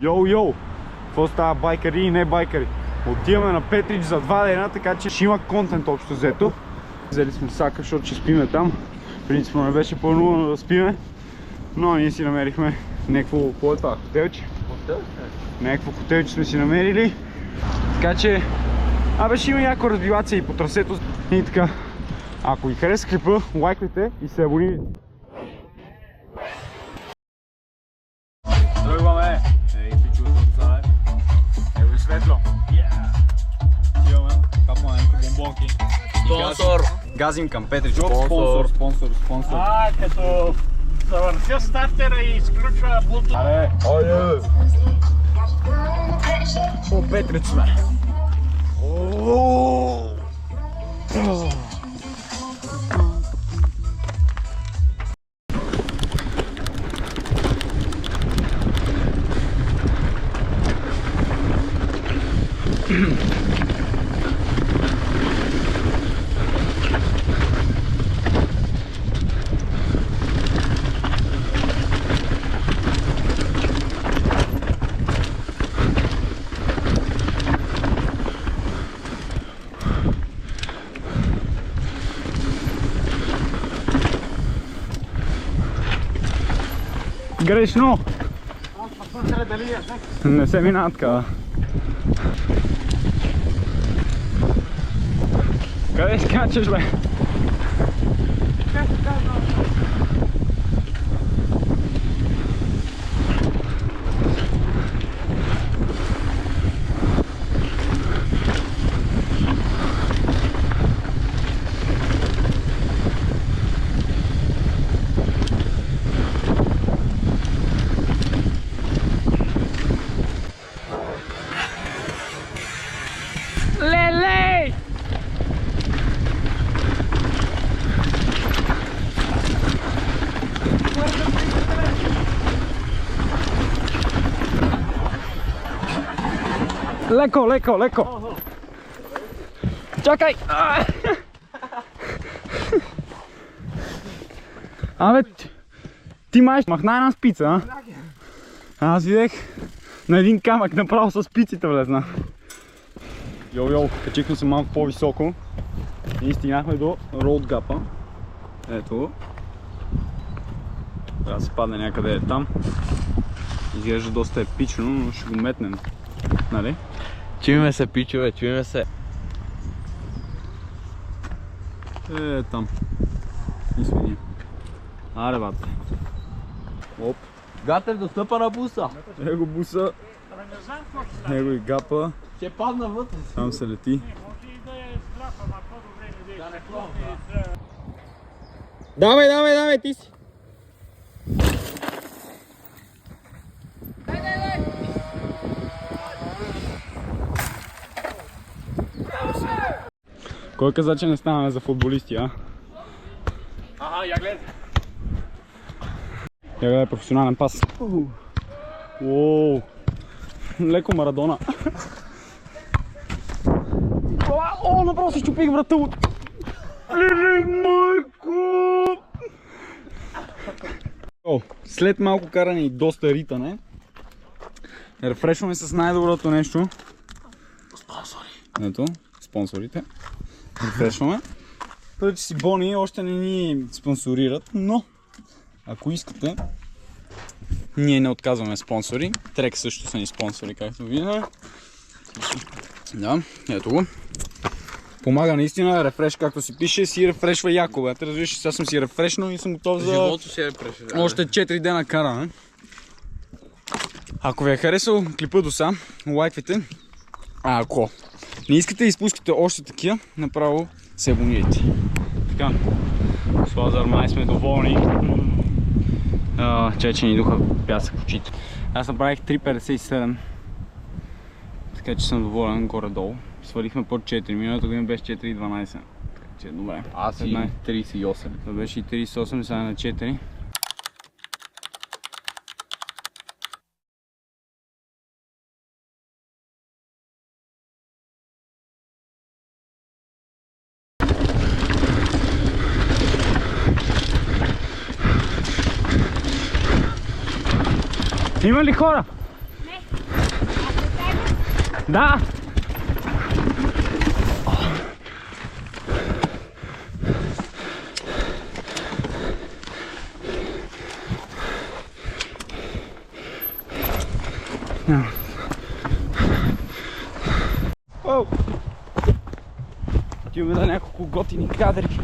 Йоу! Какво става, байкари и не байкари? Отиваме на Петрич за 2 дена, така че ще има контент общо взето. Взели сме сака, защото ще спиме там. Принципно не беше планувано да спиме, но ние си намерихме някакво, какво е това, хотелче? Някакво хотелче сме си намерили. Така че, ще има някаква разбивация и по трасето. И така, ако ви хареса клипа, лайкайте и се абонирайте. Тръгваме! Ей, пичовата отзад е. Ево и светло. Имаме капваме някакви бомбонки. Спонсор! Газим към Петрич. Спонсор. Като завъртя стартера и изключва Bluetooth. Аре! Ойе! По Петрич сме. Грешно! Не се минава така. Къде скачаш, бе? Леле! Леко! Чакай! Абе, ти май махна една спица, а? Аз видех на един камък направо с спиците влезна. Йоу, качихме се малко по-високо и стигнахме до Road Gap-а. Ето го. Трябва да се падне някъде там. Изглежда доста епично, но ще го метнем. Нали? Чуиме се, пичове, чуиме се. Там. И свини. Аре, бате. Оп. Гатер достъпа на буса. Его буса. Его и гапа. Ще падна вътре. Там се лети. Давай, ти си. Кой каза, че не ставаме за футболисти, а? Я гледай. Я гледай професионален пас. Уоу. Леко Марадона. Направо се чупих врата от... Майко! След малко каране и доста ритане, рефрешваме с най-доброто нещо. Спонсори. Ето, спонсорите. Рефрешваме. Тъй, че си Бони още не ни спонсорират, но ако искате, ние не отказваме спонсори. Трек също са ни спонсори, както виждаме. Да, ето го. Помага наистина, рефреш, както си пише, си рефрешва яко, бе. Разбираш, сега съм си рефрешнал и съм готов за Живото си рефрешва. още 4 дена каране. Ако ви е харесал клипа до сега, лайквайте. А ако не искате да изпускате още такива, направо се абонирайте. Така, с Лазар май сме доволни. Че ни духа пясък в очите. Аз направих 3.57, така че съм доволен горе-долу. Свалихме под 4, миналата година беше 4.12. Така че добре. Аз и 38. Това беше и 38, сега на 4. Има ли хора? Не. Да! Оу! Отиваме на няколко готини кадри.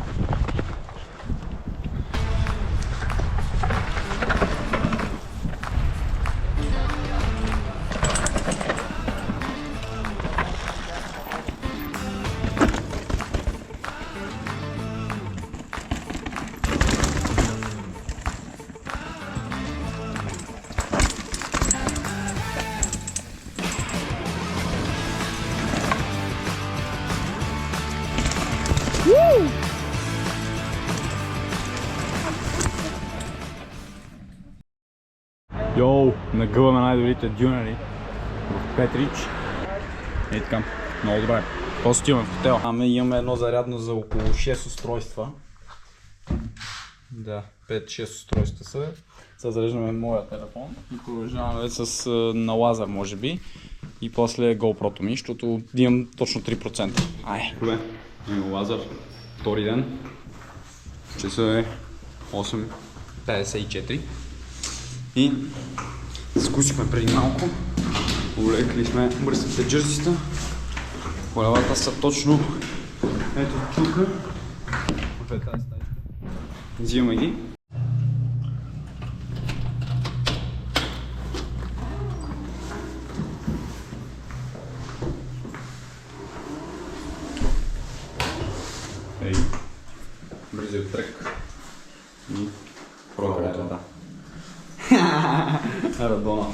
Йоу, нагъваме най-добрите дюнери в Петрич. И така, много добре. После отиваме в хотел. Имаме едно зарядно за около 6 устройства. Да, 5-6 устройства са. Сега зареждаме моя телефон и продължаваме с на лазер, може би. И после GoPro-то ми, защото имам точно 3%. Ай, добре. Имам лазер. Втори ден. Часът е 8:54. И скусихме преди малко. Улекли сме мръсните джърсита. Колелата са точно ето тук. В тази стаечка. Взимаме ги. Ей, бързият трек. И прокарата. Радона.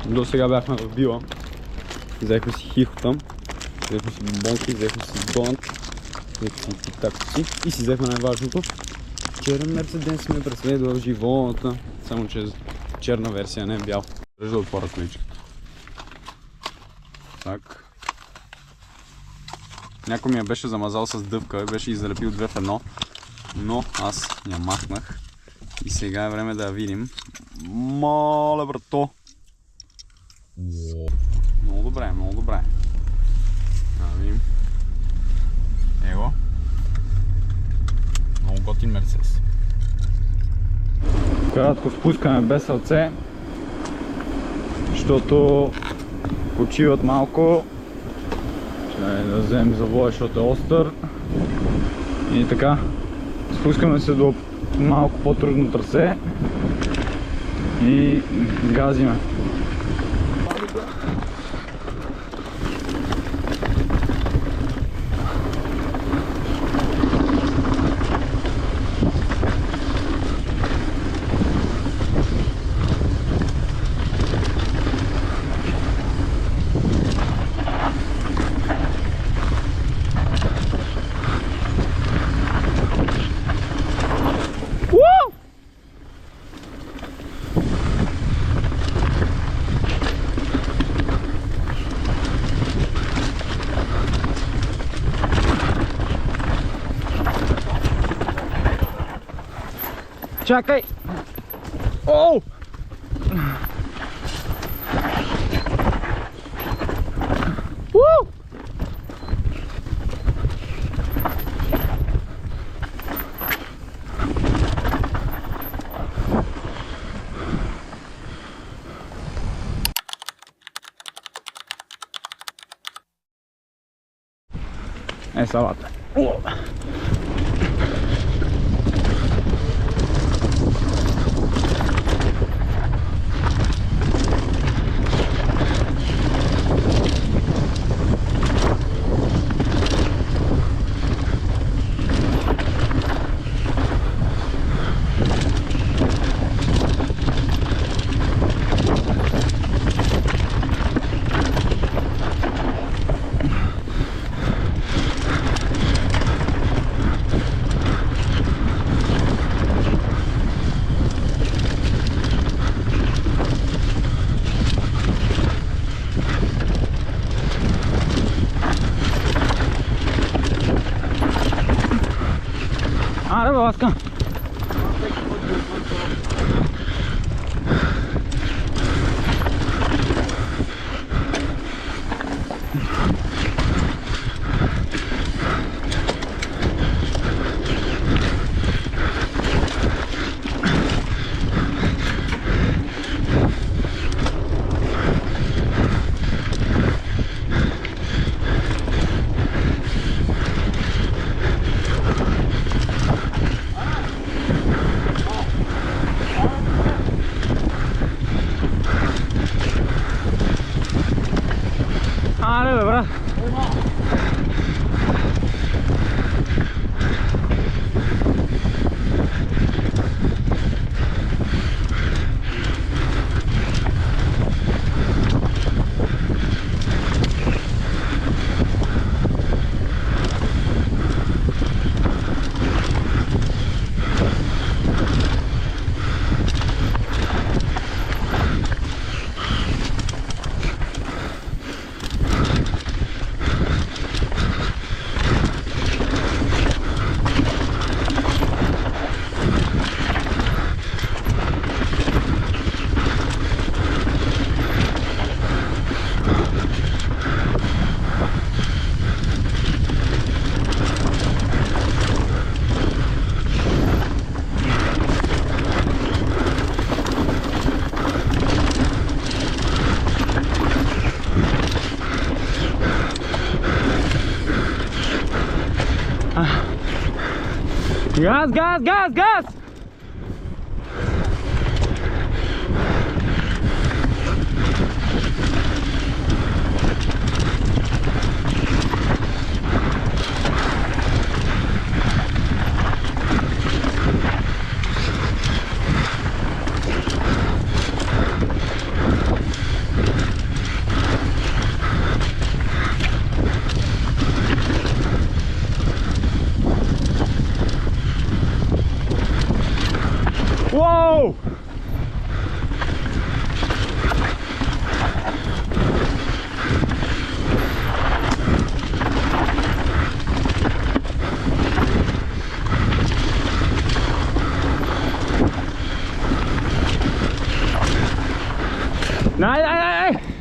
До сега бяхме в Била. Взехме си хихота, взехме си бомбонки, взехме си донат, взехме си тактици и си взехме най-важното. Черен Мерцедес ме преследва в живота, само че черна версия, не е бял. Държа да отворя количката. Так. Някой ми я беше замазал с дъвка и беше излепил 2 в 1, но аз я махнах. И сега е време да я видим. Моля, брато! Много добре, много добре. Да видим. Его. Много готин Мерцедес. Кратко спускаме без сълце, защото почиват малко. Ще да вземем завоя, защото е остър. И така, спускаме се до малко по-трудно трасе и газиме. Чакай! Оу! Уу! Е, салата. Аре, бе, ласка! Газ, газ, газ, газ! Whoa! Này, này, này, này.